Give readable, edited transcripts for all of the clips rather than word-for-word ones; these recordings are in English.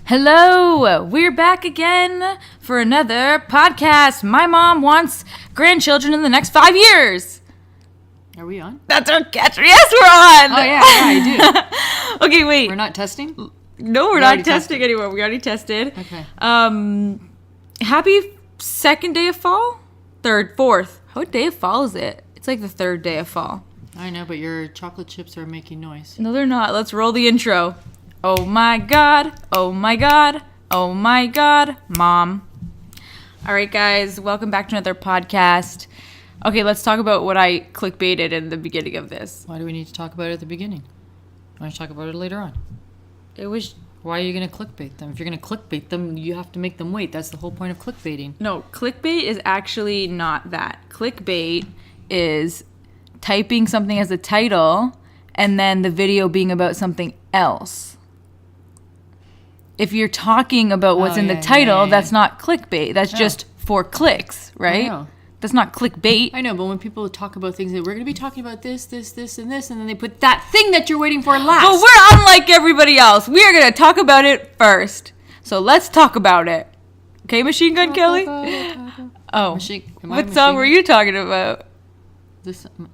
Hello, we're back again for another podcast. My mom wants grandchildren in the next 5 years. Are we on? That's our catch. Yes, we're on. Oh, yeah, I do. Okay, wait. We're not testing? No, we're not testing anymore. We already tested. Okay. Happy second day of fall? Fourth. What day of fall is it? It's like the third day of fall. I know, but your chocolate chips are making noise. No, they're not. Let's roll the intro. Oh my god, oh my god, oh my god, Mom. All right, guys, welcome back to another podcast. Okay, let's talk about what I clickbaited in the beginning of this. Why do we need to talk about it at the beginning? Why don't you talk about it later on? Why are you going to clickbait them? If you're going to clickbait them, you have to make them wait. That's the whole point of clickbaiting. No, clickbait is actually not that. Clickbait is typing something as a title and then the video being about something else. If you're talking about what's in the title, that's not clickbait. That's just for clicks, right? I know. That's not clickbait. I know, but when people talk about things, we're going to be talking about this, this, this, and this, and then they put that thing that you're waiting for last. But we're unlike everybody else. We are going to talk about it first. So let's talk about it. Okay, Machine Gun Kelly? What song were you talking about?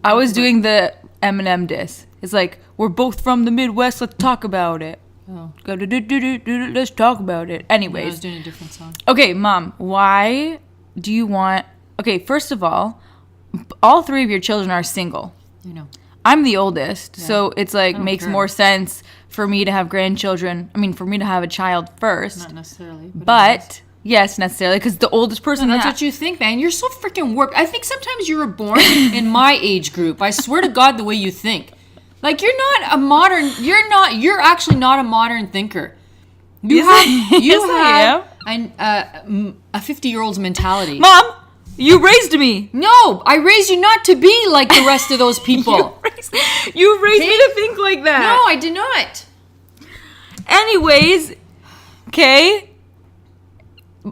I was doing the Eminem diss. It's like, we're both from the Midwest, let's talk about it. Oh. Let's talk about it. Anyways. I was doing a different song. Okay, Mom, why do you want... Okay, first of all three of your children are single. I know. I'm the oldest, so it's like makes more sense for me to have grandchildren. I mean, for me to have a child first. Not necessarily. But yes, necessarily, because the oldest person... No, that's what you think, man. You're so freaking warped. I think sometimes you were born in my age group. I swear to God, the way you think. Like, you're actually not a modern thinker. You have a 50-year-old's mentality. Mom, you raised me. No, I raised you not to be like the rest of those people. you raised me to think like that. No, I did not. Anyways, okay,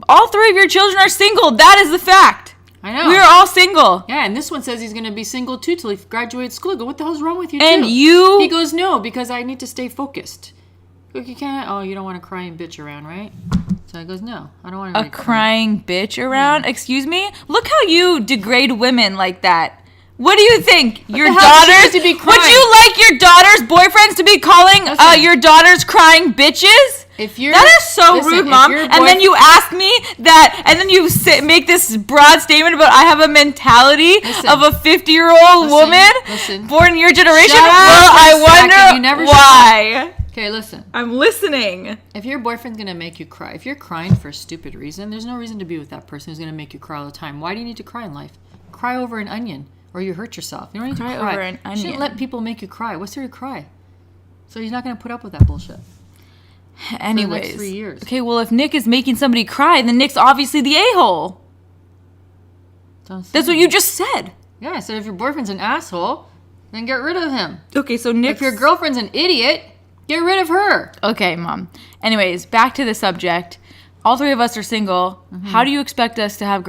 all three of your children are single. That is the fact. I know. We are all single. Yeah, and this one says he's going to be single too till he graduates school. I go, what the hell's wrong with you and too? He goes, no, because I need to stay focused. Look, you can't. Oh, you don't want a crying bitch around, right? So he goes, no, I don't want a crying bitch around. Yeah. Excuse me. Look how you degrade women like that. What do you think? Your daughters to be crying? Would you like your daughter's boyfriends to be calling your daughters crying bitches? That is so rude, Mom. And then you ask me that, and then you make this broad statement about I have a mentality of a 50-year-old woman born in your generation. Well, I wonder why. Okay, listen. I'm listening. If your boyfriend's going to make you cry, if you're crying for a stupid reason, there's no reason to be with that person who's going to make you cry all the time. Why do you need to cry in life? Cry over an onion, or you hurt yourself. You don't need to cry over an onion. You shouldn't let people make you cry. What's there to cry? So he's not going to put up with that bullshit. Anyways. For the next 3 years. Okay, well, if Nick is making somebody cry, then Nick's obviously the a-hole. That's what you just said. Yeah, I said if your boyfriend's an asshole, then get rid of him. Okay, so Nick. If your girlfriend's an idiot, get rid of her. Okay, Mom. Anyways, back to the subject. All three of us are single. Mm-hmm. How do you expect us to have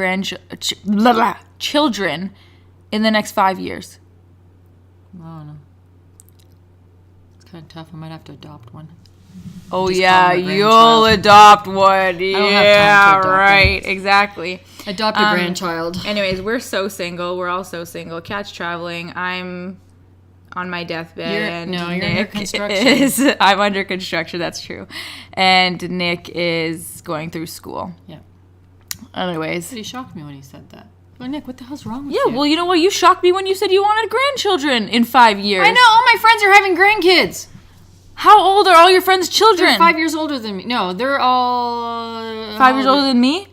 children in the next 5 years? I don't know. It's kind of tough. I might have to adopt one. Oh, yeah, you'll adopt one. Yeah, right. Exactly. Adopt a grandchild. Anyways, we're so single. We're all so single. Cat's traveling. I'm on my deathbed. You're under construction. I'm under construction. That's true. And Nick is going through school. Yeah. Anyways. He shocked me when he said that. Well, Nick, what the hell's wrong with you? Yeah, well, you know what? You shocked me when you said you wanted grandchildren in 5 years. I know. All my friends are having grandkids. How old are all your friends' children? They're 5 years older than me. No, they're all... 5 years older than me?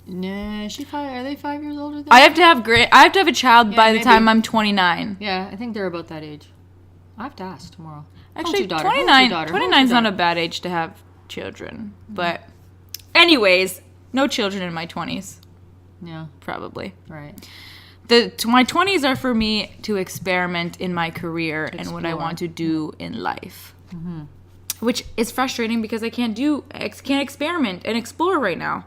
No, are they 5 years older than me? I have to have a child by the time I'm 29. Yeah, I think they're about that age. I have to ask tomorrow. Actually, 29 is not a bad age to have children. But anyways, no children in my 20s. Yeah. Probably. Right. My 20s are for me to experiment in my career and what I want to do in life. Mm-hmm. Which is frustrating because I can't experiment and explore right now.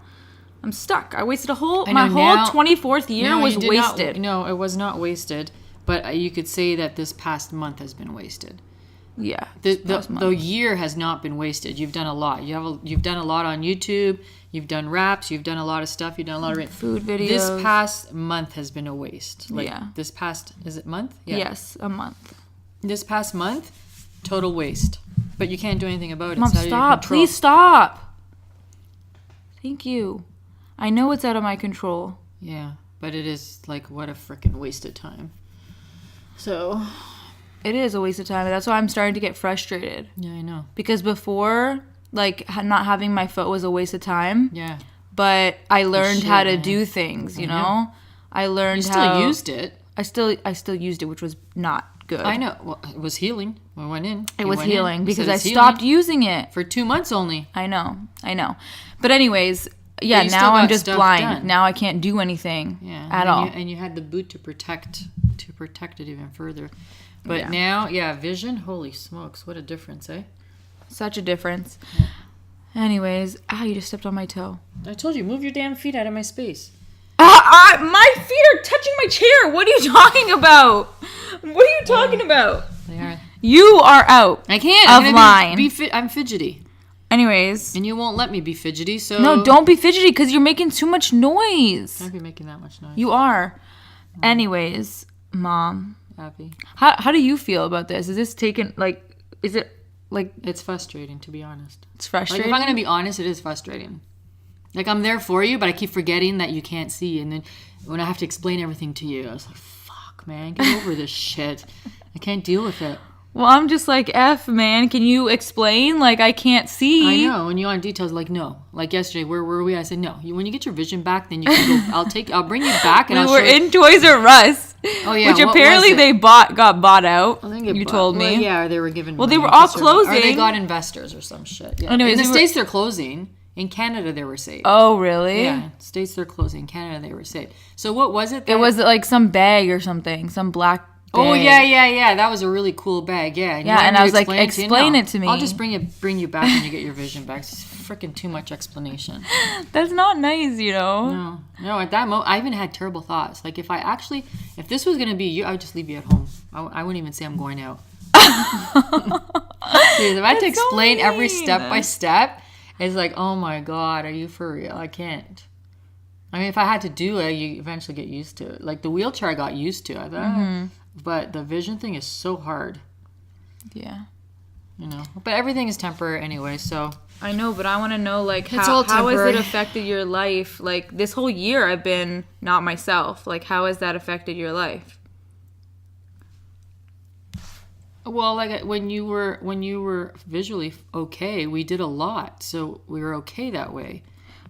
I'm stuck. I wasted my whole 24th year was wasted. No, it was not wasted. But you could say that this past month has been wasted. Yeah. The year has not been wasted. You've done a lot. You've done a lot on YouTube. You've done raps. You've done a lot of stuff. You've done a lot of food videos. This past month has been a waste. This past, is it month? Yeah. Yes, a month. This past month, total waste. But you can't do anything about it. Mom, stop. Please stop. Thank you. I know it's out of my control. Yeah, but it is what a freaking waste of time. So... It is a waste of time. That's why I'm starting to get frustrated. Yeah, I know. Because before, not having my foot was a waste of time. Yeah. But I learned how to do things, you know? I learned how... You still used it. I still used it, which was not good. I know. Well, it was healing. We went in. It was healing because I stopped using it. For 2 months only. I know. But anyways... Yeah, now I'm just blind. Done. Now I can't do anything at all. And you had the boot to protect it even further. But now, vision, holy smokes, what a difference, eh? Such a difference. Yeah. Anyways, you just stepped on my toe. I told you, move your damn feet out of my space. My feet are touching my chair. What are you talking about? What are you talking about? They are. You are out. I can't. Of line. I'm fidgety. Anyways. And you won't let me be fidgety, so... No, don't be fidgety because you're making too much noise. I can't be making that much noise. You are. Anyways, Mom. Happy. How do you feel about this? Is this taken, is it, It's frustrating, to be honest. It's frustrating? If I'm going to be honest, it is frustrating. I'm there for you, but I keep forgetting that you can't see. And then when I have to explain everything to you, I was like, fuck, man, get over this shit. I can't deal with it. Well, I'm just F, man. Can you explain? I can't see. I know. When you want details, no. Yesterday, where were we? I said, no. When you get your vision back, then you can go. I'll bring you back. And we were in Toys R Us. Oh, yeah. Which apparently they got bought out. I think you told me. Well, yeah, they were given money. Well, they were all closing. Or they got investors or some shit. Yeah. Anyways, in the States, they're closing. In Canada, they were saved. Oh, really? Yeah. States, they're closing. In Canada, they were saved. So what was it? It was some bag or something. Some black bag. Oh, yeah. That was a really cool bag. Yeah. And I was explain it to me. I'll just bring you back when you get your vision back. It's freaking too much explanation. That's not nice, you know? No, at that moment, I even had terrible thoughts. If this was going to be you, I would just leave you at home. I wouldn't even say I'm going out. If I had to explain every step by step, it's oh my God, are you for real? I can't. I mean, if I had to do it, you eventually get used to it. The wheelchair I got used to. I thought, but the vision thing is so hard. Yeah. But everything is temporary anyway, so. I know, but I want to know, how has it affected your life? This whole year I've been not myself. How has that affected your life? Well, when you were visually okay, we did a lot, so we were okay that way.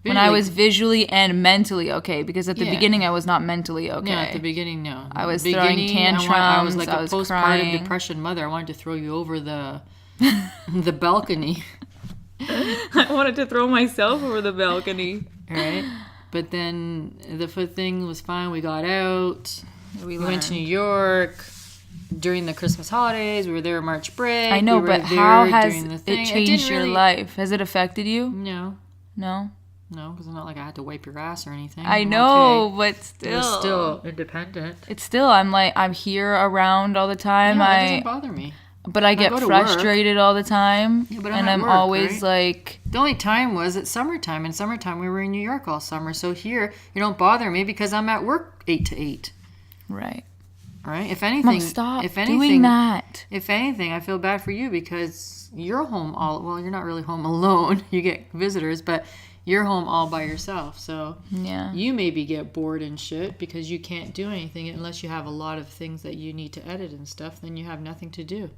When I was visually and mentally okay, because at the beginning I was not mentally okay. Yeah, at the beginning, no. I was throwing tantrums. I was a postpartum depression mother. I wanted to throw you over the balcony. I wanted to throw myself over the balcony. Right? But then the foot thing was fine. We got out. We went to New York. During the Christmas holidays, we were there March break. I know, but how has it changed your life? Has it affected you? No. No? No, because it's not like I had to wipe your ass or anything. I know, but still. You're still independent. It's still, I'm here around all the time. No, that doesn't bother me. But I get frustrated all the time. Yeah, but I'm work, always right? The only time was at summertime. In summertime, we were in New York all summer. So here, you don't bother me because I'm at work 8 to 8. Right. Right? If anything, Mom, stop doing that. If anything, I feel bad for you because you're home you're not really home alone. You get visitors, but you're home all by yourself. So you maybe get bored and shit because you can't do anything unless you have a lot of things that you need to edit and stuff. Then you have nothing to do.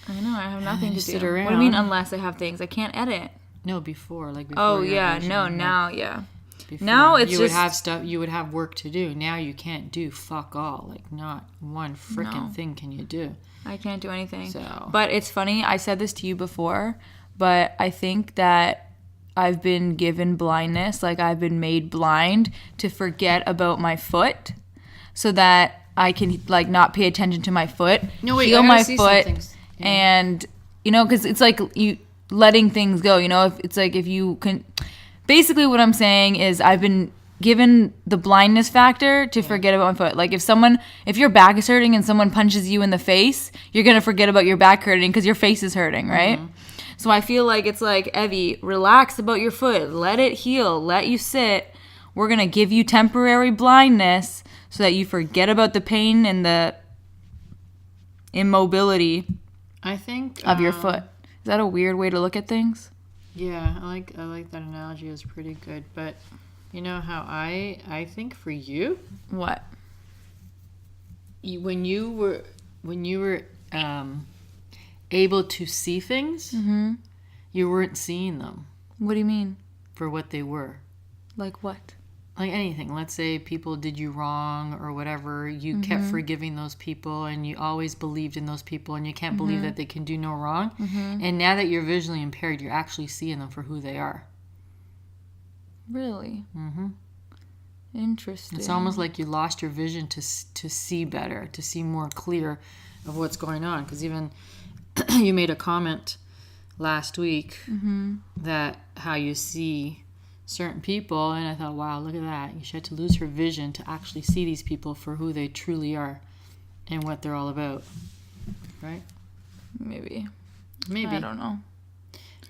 I know, I have nothing to sit do. Around. What do you mean unless I have things? I can't edit. No, before. Oh, yeah. No, now, yeah. Before. Now it's you would have stuff. You would have work to do. Now you can't do fuck all. Not one freaking thing can you do. I can't do anything. So. But it's funny. I said this to you before, but I think that I've been given blindness. I've been made blind to forget about my foot, so that I can not pay attention to my foot. No, wait. Feel my foot, and because it's you letting things go. If it's if you can. Basically, what I'm saying is I've been given the blindness factor to forget about my foot. Like if your back is hurting and someone punches you in the face, you're going to forget about your back hurting because your face is hurting, right? Mm-hmm. So I feel like it's like, Evie, relax about your foot. Let it heal. Let you sit. We're going to give you temporary blindness so that you forget about the pain and the immobility of your foot. Is that a weird way to look at things? Yeah, I like that analogy. Is pretty good. But you know how I think for you? What? When you were able to see things, mm-hmm. you weren't seeing them. What do you mean? For what they were. Like what? Like anything. Let's say people did you wrong or whatever. You mm-hmm. kept forgiving those people and you always believed in those people and you can't mm-hmm. believe that they can do no wrong. Mm-hmm. And now that you're visually impaired, you're actually seeing them for who they are. Really? Mm-hmm. Interesting. It's almost like you lost your vision to see better, to see more clear of what's going on. Because even you made a comment last week mm-hmm. that how you see certain people, and I thought, wow, look at that. She had to lose her vision to actually see these people for who they truly are and what they're all about. Right? Maybe. I don't know.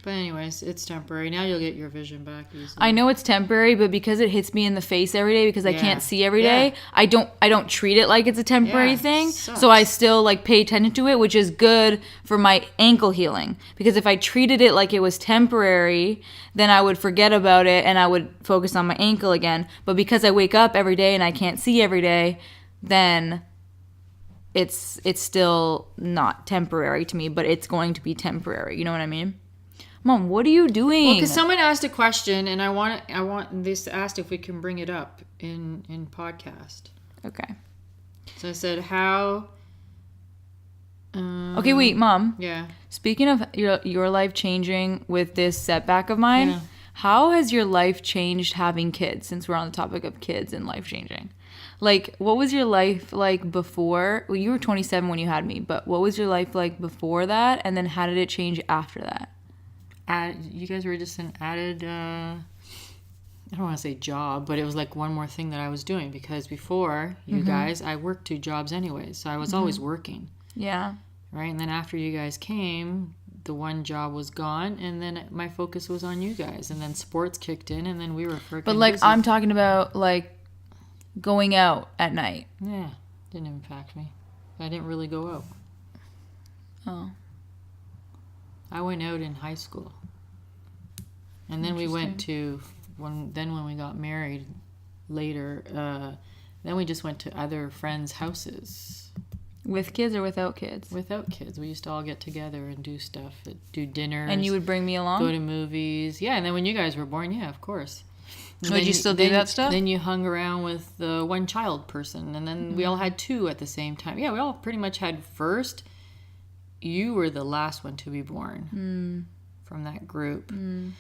But anyways, it's temporary. Now you'll get your vision back easily. I know it's temporary, but because it hits me in the face every day because I can't see every day, I don't treat it like it's a temporary thing. So I still like pay attention to it, which is good for my ankle healing. Because if I treated it like it was temporary, then I would forget about it and I would focus on my ankle again. But because I wake up every day and I can't see every day, then it's still not temporary to me, but it's going to be temporary. You know what I mean? Mom, what are you doing? Well, because someone asked a question, and I want this asked if we can bring it up in podcast. Okay. So I said, how? Okay, wait, Mom. Yeah. Speaking of your life changing with this setback of mine, how has your life changed having kids? Since we're on the topic of kids and life changing, like, what was your life like before? Well, you were 27 when you had me, but what was your life like before that? And then how did it change after that? You guys were just an added, I don't want to say job, but it was like one more thing that I was doing because before you mm-hmm. guys, I worked 2 jobs anyways. So I was mm-hmm. always working. Yeah. Right. And then after you guys came, the one job was gone. And then my focus was on you guys. And then sports kicked in and then we were freaking But like, busy. I'm talking about like going out at night. Yeah. Didn't impact me. I didn't really go out. Oh. I went out in high school. And then we went to, when we got married later, then we just went to other friends' houses. With kids or without kids? Without kids. We used to all get together and do stuff, do dinners. And you would bring me along? Go to movies. Yeah, and then when you guys were born, yeah, of course. Would you still do that stuff? Then you hung around with the one child person, and then we all had 2 at the same time. Yeah, we all pretty much had first. You were the last one to be born from that group. Mm.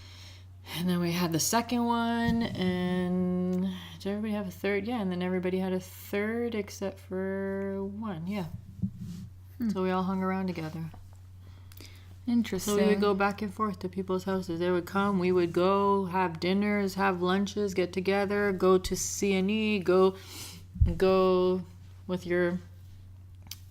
And then we had the second one, and did everybody have a third? Yeah, and then everybody had a third except for one, yeah. So we all hung around together. Interesting. So we would go back and forth to people's houses. They would come, we would go, have dinners, have lunches, get together, go to C&E, go with your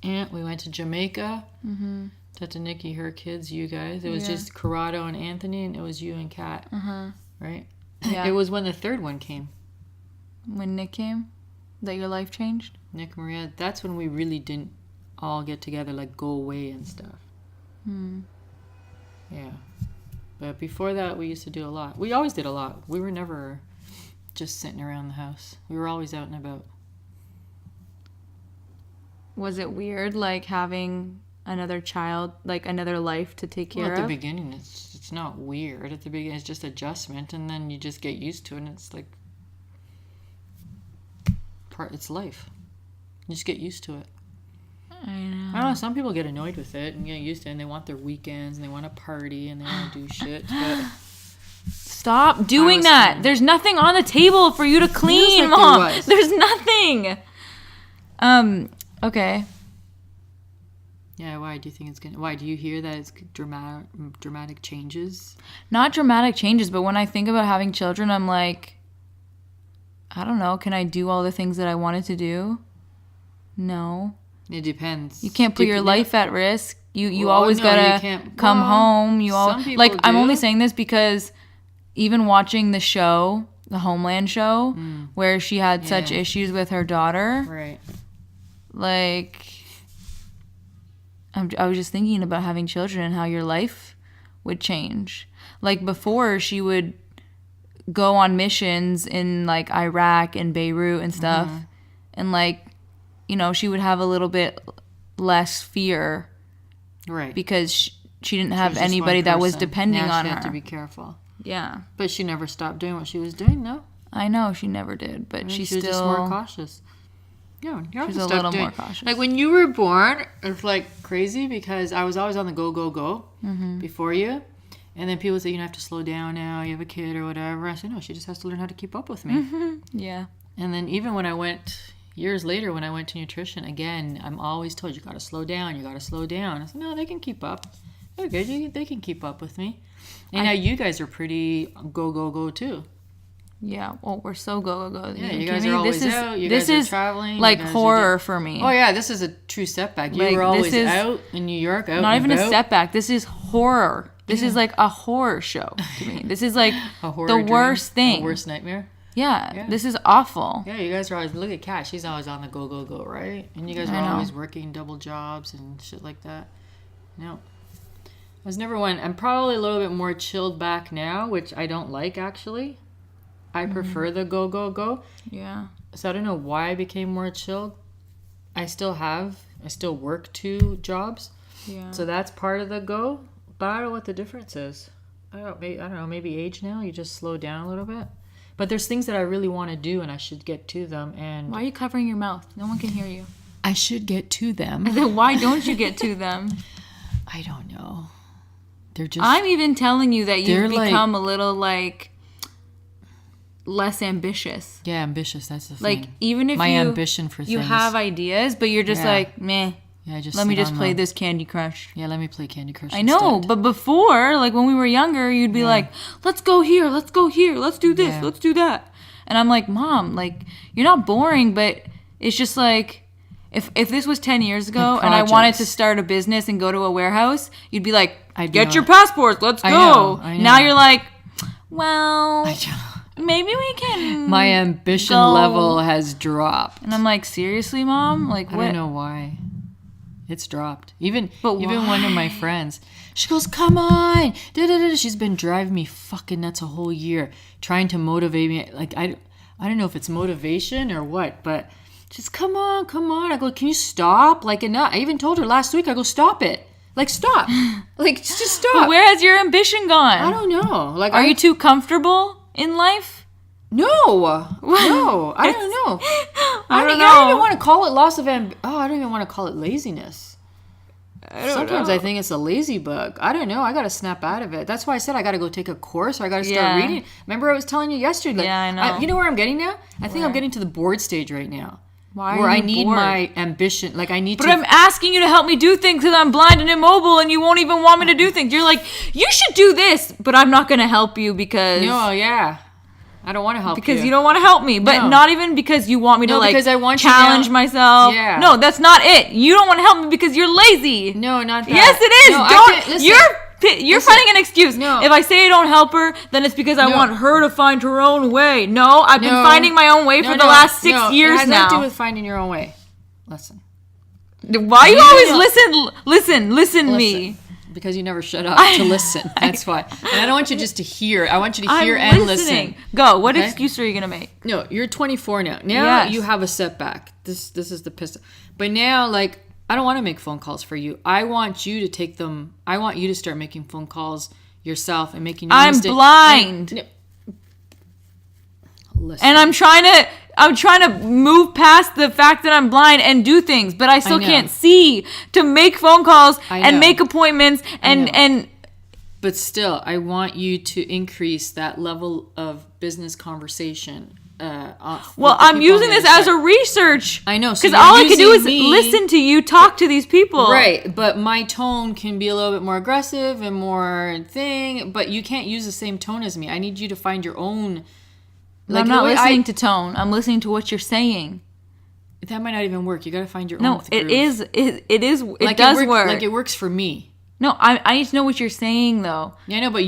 aunt. We went to Jamaica. Mm-hmm. To Nikki, her kids, you guys. It was just Corrado and Anthony, and it was you and Kat. Uh-huh. Right? Yeah. It was when the third one came. When Nick came? That your life changed? Nick, Maria. That's when we really didn't all get together, like go away and stuff. Yeah. But before that, we used to do a lot. We always did a lot. We were never just sitting around the house. We were always out and about. Was it weird, like, having another child, like another life to take care of? At the beginning, it's not weird. At the beginning, it's just adjustment, and then you just get used to it, and it's like it's life. You just get used to it. I know. I don't know. Some people get annoyed with it and get used to it, and they want their weekends, and they want to party, and they want to do shit. But stop doing that. Clean. There's nothing on the table for you to clean, like Mom. There's nothing. Okay. Yeah, why do you think it's gonna? Why do you hear that it's dramatic changes? Not dramatic changes, but when I think about having children, I'm like, I don't know. Can I do all the things that I wanted to do? No. It depends. You can't put your life at risk. You always gotta come home. I'm only saying this because even watching the show, the Homeland show, where she had such issues with her daughter. Right. Like, I was just thinking about having children and how your life would change. Like, before, she would go on missions in, like, Iraq and Beirut and stuff. And, like, you know, she would have a little bit less fear. Right. Because she didn't have anybody that was depending on her. She had to be careful. Yeah. But she never stopped doing what she was doing, no? I know, she never did. But she was still... just more cautious. Yeah, she's a little more cautious. Like, when you were born, it's, like, crazy because I was always on the go before you. And then people say, you have to slow down now, you have a kid or whatever. I said, no, she just has to learn how to keep up with me. Yeah. And then even when I went... Years later, when I went to nutrition, again, I'm always told, you got to slow down, you got to slow down. I said, no, they can keep up. They're good. They can keep up with me. And now you guys are pretty go, too. Yeah, well, we're so go. Yeah, you guys are always out. You guys are traveling. Like horror for me. Oh, yeah, this is a true setback. You were always out in New York, out not even about. A setback. This is horror. This is like a horror show to me. This is like the worst thing. A worst nightmare. Yeah, this is awful. Yeah, you guys are always, look at Kat, she's always on the go, right? And you guys are always working double jobs and shit like that. No. I was never one. I'm probably a little bit more chilled back now, which I don't like, actually. I prefer the go. Yeah. So I don't know why I became more chilled. I still work 2 jobs. Yeah. So that's part of the go, but I don't know what the difference is. I don't know, maybe age now, you just slow down a little bit. But there's things that I really want to do, and I should get to them. And why are you covering your mouth? No one can hear you. I should get to them. Then why don't you get to them? I don't know. They're just. I'm even telling you that you've become a little like less ambitious. Yeah, ambitious. That's the thing. Like, even if my ambition for you things. have ideas, but you're just like meh. Yeah, let me just play this Candy Crush. Yeah, let me play Candy Crush. I know, but before, like when we were younger, you'd be like, let's go here, let's do this, let's do that. And I'm like, Mom, like, you're not boring, but it's just like, if this was 10 years ago and I wanted to start a business and go to a warehouse, you'd be like, get your passports, let's go. I know. Now you're like, well, maybe we can. My ambition level has dropped. And I'm like, seriously, Mom? Like, what? I don't know why. It's dropped. Even one of my friends, she goes, come on. She's been driving me fucking nuts a whole year, trying to motivate me. Like, I don't know if it's motivation or what, but just come on. I go, can you stop? Like, enough. I even told her last week, I go, stop it. Like, stop. Like, just stop. But where has your ambition gone? I don't know. Like, are you too comfortable in life? No, I don't know. I don't even want to call it loss of I don't even want to call it laziness. Sometimes I think it's a lazy bug. I don't know. I got to snap out of it. That's why I said I got to go take a course or I got to start reading. Remember I was telling you yesterday. Like, yeah, I know. You know where I'm getting now? I think I'm getting to the bored stage right now. Why where are you I need bored? my ambition. Like, I need But I'm asking you to help me do things because I'm blind and immobile and you won't even want me to do things. You're like, you should do this, but I'm not going to help you because... No, yeah. I don't want to help because you don't want to help me, but not even because you want me to because I want challenge myself. Yeah. No, that's not it. You don't want to help me because you're lazy. No, not that. Yes, it is. No, you're finding an excuse. No. If I say I don't help her, then it's because I want her to find her own way. No, I've been finding my own way for the last 6 years now. It has nothing to do with finding your own way. Listen. Why you always listen me? Because you never shut up to listen. That's why. And I don't want you just to hear. I want you to hear and listen. Go. What excuse are you going to make? No, you're 24 now. Now you have a setback. This is the piss. But now, like, I don't want to make phone calls for you. I want you to take them. I want you to start making phone calls yourself and making your I'm blind. Listen. And I'm trying to move past the fact that I'm blind and do things, but I still can't see to make phone calls and make appointments and but still, I want you to increase that level of business conversation. I'm using this as a research. I know. Because all I can do is listen to you talk to these people. Right. But my tone can be a little bit more aggressive and more thing, but you can't use the same tone as me. I need you to find your own Like, I'm not listening to tone. I'm listening to what you're saying. That might not even work. You got to find your own groove. It is. It does work. Like, it works for me. No, I need to know what you're saying, though. Yeah, I know, but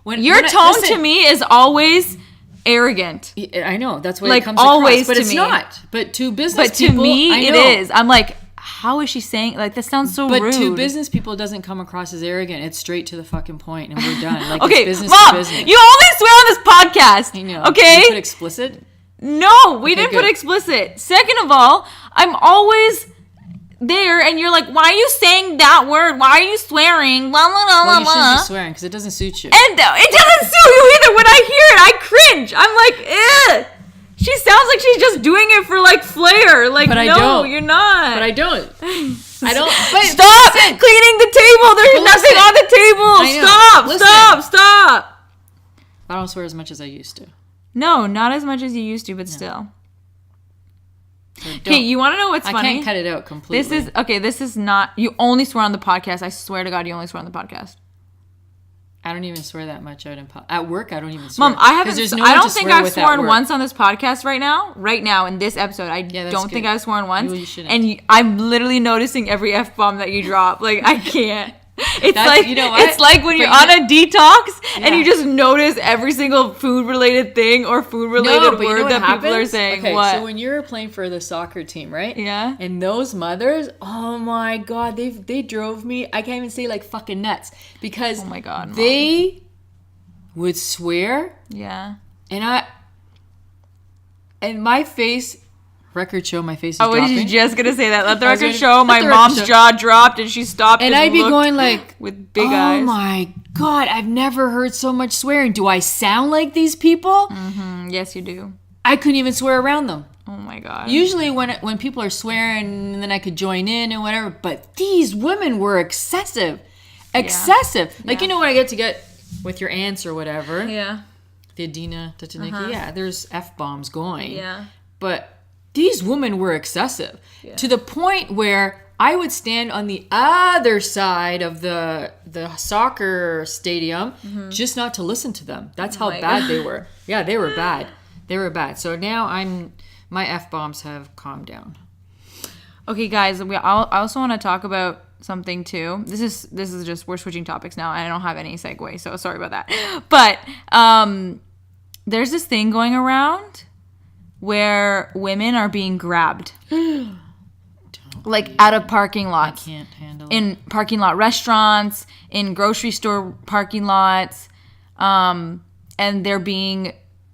when your tone to me is always arrogant. I know. That's what like, it comes always across. But it's me. Not. But to business people, But to me, it is. I'm like, how is she saying? Like, that sounds so rude. But to business people, it doesn't come across as arrogant. It's straight to the fucking point, and we're done. Like, okay, it's business Mom, to business. You only swear on this podcast. I know. Okay? Did you put explicit? No, we didn't put explicit. Second of all, I'm always there, and you're like, why are you saying that word? Why are you swearing? Blah, blah, blah, well, you blah. shouldn't be swearing, because it doesn't suit you. And it doesn't suit you either. When I hear it, I cringe. I'm like, ew. She sounds like she's just doing it for, like, flair. Like, but no, you're not. But I don't. But stop cleaning the table. There's nothing on the table. Stop. I don't swear as much as I used to. No, not as much as you used to, but still. So okay, you want to know what's funny? I can't cut it out completely. This is not... You only swear on the podcast. I swear to God, you only swear on the podcast. I don't even swear that much out at work. I don't even swear. Mom, I don't think I've sworn once on this podcast right now in this episode. I don't think I've sworn once. You shouldn't. And I'm literally noticing every F-bomb that you drop. Like, I can't. It's like when you're on a detox and you just notice every single food-related thing or food-related word that people are saying. Okay, what? So when you're playing for the soccer team, right? Yeah. And those mothers, oh my God, they drove me. I can't even say like fucking nuts because oh my God, Mom. They would swear. Yeah. And my face. Record show, my face is dropping. I was just gonna say that. Let the record show. My mom's jaw dropped and she stopped. And I'd be going like with big eyes. Oh my God! I've never heard so much swearing. Do I sound like these people? Mm-hmm. Yes, you do. I couldn't even swear around them. Oh my God! Usually when people are swearing, and then I could join in and whatever. But these women were excessive. Yeah. Like you know when I get with your aunts or whatever. Yeah. The Adina, Tataniki. Yeah, there's F-bombs going. Yeah. But these women were excessive to the point where I would stand on the other side of the soccer stadium just not to listen to them. That's how bad they were. Yeah, they were bad. So now my F-bombs have calmed down. Okay, guys, I also want to talk about something too. This is just, we're switching topics now. I don't have any segue, so sorry about that. But there's this thing going around where women are being grabbed. Like out of parking lots. I can't handle it. In parking lot restaurants, in grocery store parking lots, and they're being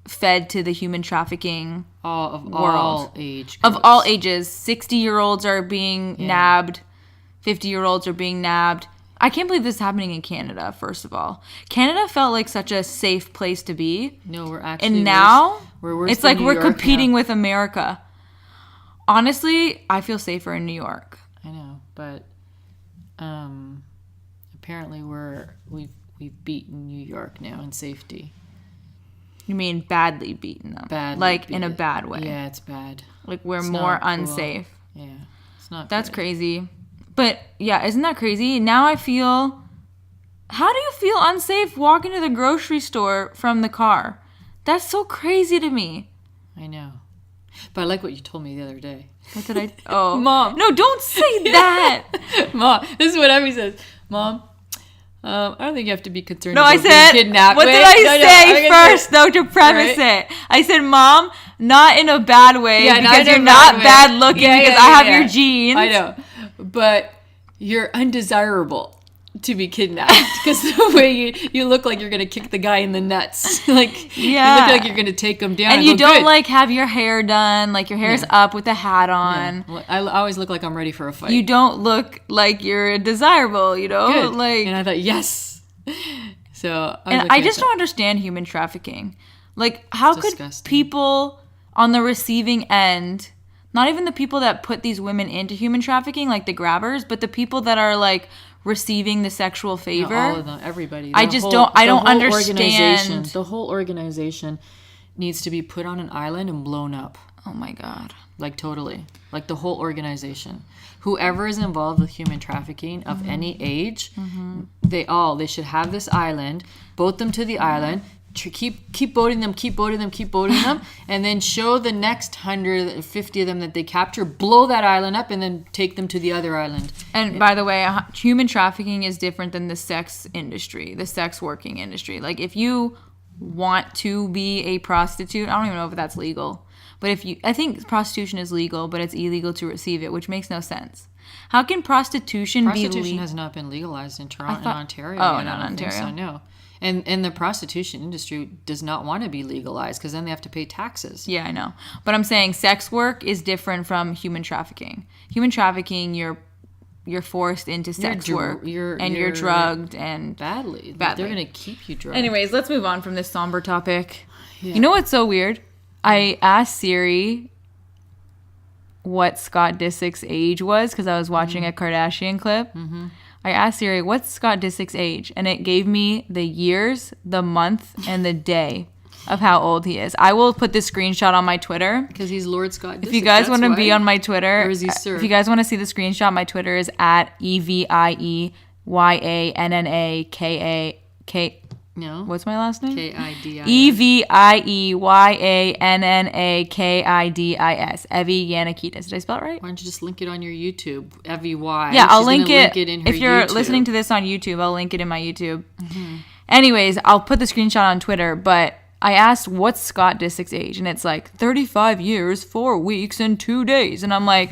fed to the human trafficking world. All age groups. Of all ages. 60-year-olds are being nabbed. 50-year-olds are being nabbed. I can't believe this is happening in Canada, first of all. Canada felt like such a safe place to be. No, we're actually And now, worse it's like we're competing now. with America. Honestly, I feel safer in New York. I know, but apparently we've beaten New York now in safety. You mean badly beaten them? Badly like in a bad way. Yeah, it's bad. Like we're more unsafe. Yeah, it's not. That's crazy. But yeah, isn't that crazy? Now I feel... How do you feel unsafe walking to the grocery store from the car? That's so crazy to me. I know. But I like what you told me the other day. What did I... Oh. Mom. No, don't say that. Mom, this is what Emmy says. Mom, I don't think you have to be concerned about being kidnapped. What did I say first, though, to premise it? I said, Mom, not in a bad way, because you're not bad looking, because I have your genes. I know. But you're undesirable to be kidnapped because the way you look like you're going to kick the guy in the nuts. Like, you look like you're going to take him down. And you don't, like, have your hair done. Like, your hair's up with a hat on. Yeah. Well, I always look like I'm ready for a fight. You don't look like you're desirable, you know? Good. Like, and I thought, yes. So I just don't understand human trafficking. Like, how could people on the receiving end... Not even the people that put these women into human trafficking, like the grabbers, but the people that are like receiving the sexual favor. No, all of them, everybody. I don't understand. The whole organization needs to be put on an island and blown up. Oh my God. Like totally. Like the whole organization. Whoever is involved with human trafficking of any age, they should have this island, boat them to the island, keep boating them, and then show the next 150 of them that they capture, blow that island up, and then take them to the other island. And by the way, human trafficking is different than the sex industry, the sex working industry. Like, if you want to be a prostitute, I don't even know if that's legal, but I think prostitution is legal, but it's illegal to receive it, which makes no sense. How can prostitution be legal? Prostitution has not been legalized in Toronto and Ontario. Oh, not Ontario. So, no. And the prostitution industry does not want to be legalized because then they have to pay taxes. Yeah, I know. But I'm saying sex work is different from human trafficking. Human trafficking, you're forced into sex work. You're drugged and... Badly. They're going to keep you drugged. Anyways, let's move on from this somber topic. Yeah. You know what's so weird? I asked Siri what Scott Disick's age was because I was watching a Kardashian clip. Mm-hmm. I asked Siri, what's Scott Disick's age? And it gave me the years, the month, and the day of how old he is. I will put this screenshot on my Twitter. Because he's Lord Scott Disick. If you guys want to be on my Twitter. Or is he Sir? If you guys want to see the screenshot, my Twitter is at EVIEYANNAKA. No. What's my last name? KIDIS. EVIEYANNAKIDIS. Evie Yanakidis. Did I spell it right? Why don't you just link it on your YouTube? Evie Y. Yeah, I'll link it in her. If you're listening to this on YouTube, I'll link it in my YouTube. Mm-hmm. Anyways, I'll put the screenshot on Twitter, but I asked, what's Scott Disick's age? And it's like 35 years, 4 weeks, and 2 days. And I'm like,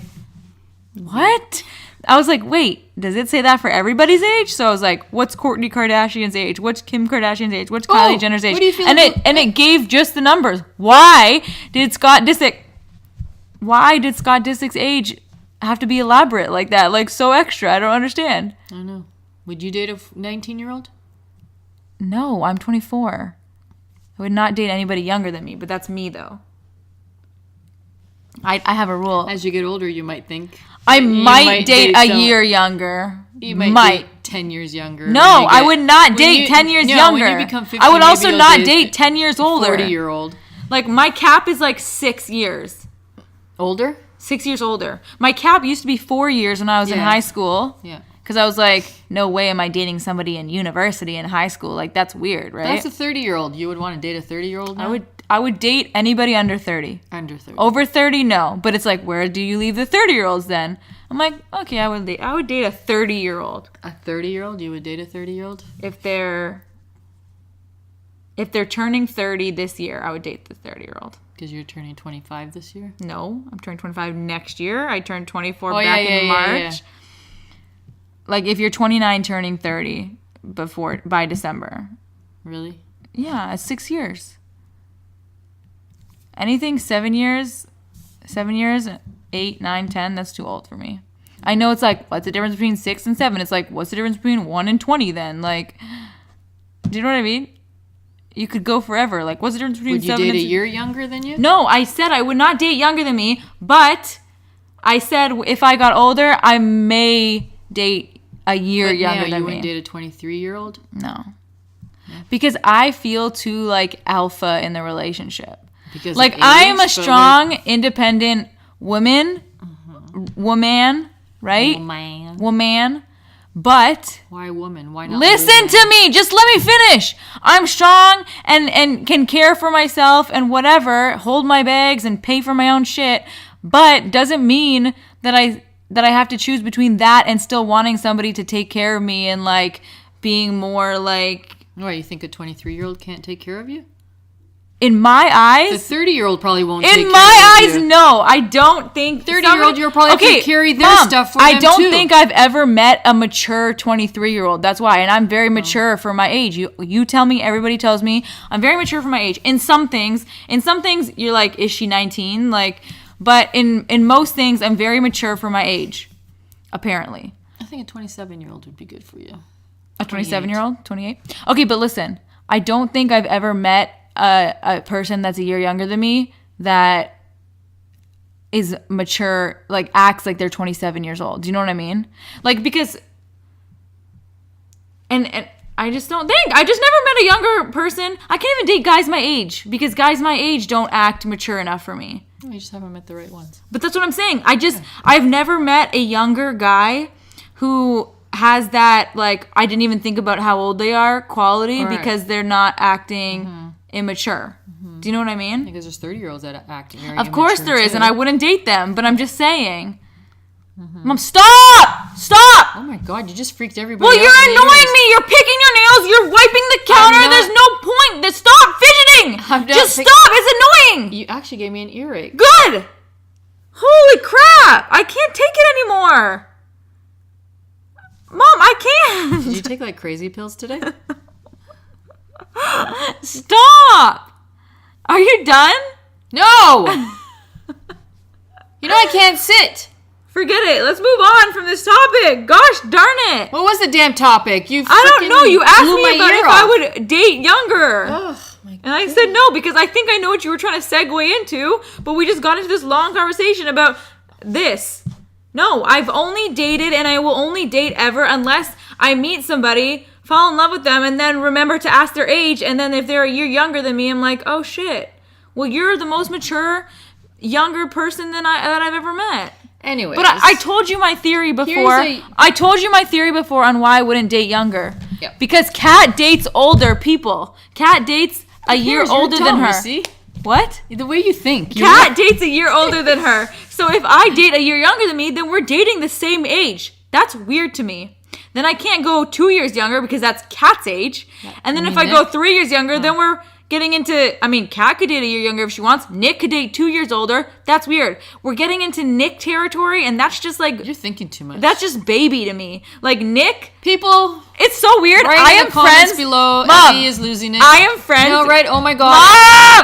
what? I was like, wait, does it say that for everybody's age? So I was like, what's Kourtney Kardashian's age? What's Kim Kardashian's age? What's Kylie Jenner's age? What do you feel and it gave just the numbers. Why did Scott Disick's age have to be elaborate like that? Like, so extra. I don't understand. I don't know. Would you date a 19-year-old? No, I'm 24. I would not date anybody younger than me, but that's me, though. I have a rule. As you get older, you might think... I might date a year younger. You might date 10 years younger. No, I would not date 10 years younger. When you become 50, I would also not date 10 years older. 40-year-old. Like, my cap is like 6 years. Older? 6 years older. My cap used to be 4 years when I was in high school. Yeah. Because I was like, no way am I dating somebody in university in high school. Like, that's weird, right? That's a 30-year-old. You would want to date a 30-year-old now? I would date anybody under 30. Under 30. Over 30, no. But it's like, where do you leave the 30-year-olds then? I'm like, okay, I would date a 30-year-old. A 30-year-old? You would date a 30-year-old? If they're turning 30 this year, I would date the 30-year-old. Because you're turning 25 this year? No, I'm turning 25 next year. I turned 24 back in March. Yeah. Like, if you're 29 turning 30 by December. Really? Yeah, it's 6 years. Anything 7 years, 8, 9, 10, that's too old for me. I know it's like, what's the difference between 6 and 7? It's like, what's the difference between 1 and 20 then? Like, do you know what I mean? You could go forever. Like, what's the difference between 7 and... Would you date a year younger than you? No, I said I would not date younger than me, but I said if I got older, I may date a year younger than me. You wouldn't date a 23-year-old? No. Because I feel too, like, alpha in the relationship. Because like, I am a strong, independent woman, right? Woman. But... Why woman? Why not? Listen to me! Just let me finish! I'm strong and can care for myself and whatever, hold my bags and pay for my own shit, but doesn't mean that I have to choose between that and still wanting somebody to take care of me and, like, being more, like... Why, you think a 23-year-old can't take care of you? In my eyes... The 30-year-old probably won't take care of you. In my eyes, no. I don't think... 30-year-old, you'll probably have to carry their stuff for them, I don't think I've ever met a mature 23-year-old. That's why. And I'm very mature for my age. You tell me, everybody tells me, I'm very mature for my age. In some things, you're like, is she 19? Like, but in most things, I'm very mature for my age, apparently. I think a 27-year-old would be good for you. A 27-year-old? 28? Okay, but listen. I don't think I've ever met a person that's a year younger than me that is mature, like, acts like they're 27 years old. Do you know what I mean? Like, because... And I just don't think... I just never met a younger person. I can't even date guys my age because guys my age don't act mature enough for me. You just haven't met the right ones. But that's what I'm saying. I've never met a younger guy who has that, like, I didn't even think about how old they are quality because they're not acting immature. Do you know what I mean? Because there's 30-year-olds that act very Of course there is, too. and I wouldn't date them, but I'm just saying. Mom, stop! Stop! Oh my God, you just freaked everybody out. Well, you're annoying me. You're picking your nails. You're wiping the counter. There's no point. Stop fidgeting. Just stop. It's annoying. You actually gave me an earache. Good. Holy crap. I can't take it anymore. Mom, I can't. Did you take like crazy pills today? Stop. Are you done? No. You know I can't sit. Forget it. Let's move on from this topic. Gosh darn it. What was the damn topic? I don't know. You asked me about if I would date younger. Oh, my God. And I said no because I think I know what you were trying to segue into, but we just got into this long conversation about this. No, I've only dated and I will only date ever unless I meet somebody, fall in love with them, and then remember to ask their age. And then if they're a year younger than me, I'm like, oh shit. Well, you're the most mature, younger person that I've ever met. Anyways. But I told you my theory before. I told you my theory before on why I wouldn't date younger. Yep. Because Kat dates older people. Kat dates a year older than her. See? What? The way you think. Kat dates a year older than her. So if I date a year younger than me, then we're dating the same age. That's weird to me. Then I can't go 2 years younger because that's Kat's age. And then if I go 3 years younger, then we're getting into, I mean, Kat could date a year younger if she wants. Nick could date 2 years older. That's weird. We're getting into Nick territory, and that's just like... You're thinking too much. That's just baby to me. Like, Nick... People... It's so weird. I am friends... below. Mom, Abby is losing it. I am friends... No, right? Oh my God.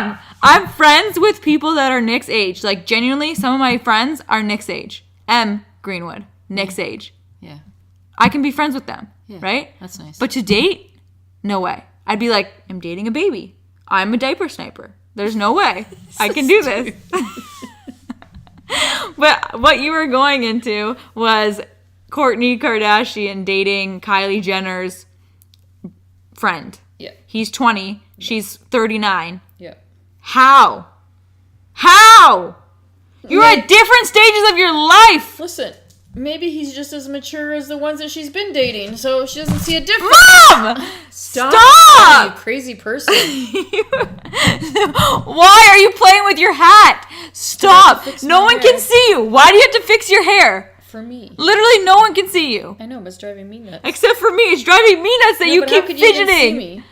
Mom! I'm friends with people that are Nick's age. Like, genuinely, some of my friends are Nick's age. M. Greenwood. Nick's age. Yeah. I can be friends with them. Yeah, right? That's nice. But to date? No way. I'd be like, I'm dating a baby. I'm a diaper sniper. There's no way I can do this. But what you were going into was Kourtney Kardashian dating Kylie Jenner's friend. Yeah. He's 20. She's 39. Yeah. How? How? You're at different stages of your life. Listen, maybe he's just as mature as the ones that she's been dating, so she doesn't see a difference. Mom! Stop! You crazy person. Why are you playing with your hat? Stop. No one can see you. Why do you have to fix your hair? For me. Literally no one can see you. I know, but it's driving me nuts. Except for me. It's driving me nuts that you keep fidgeting. You even see me?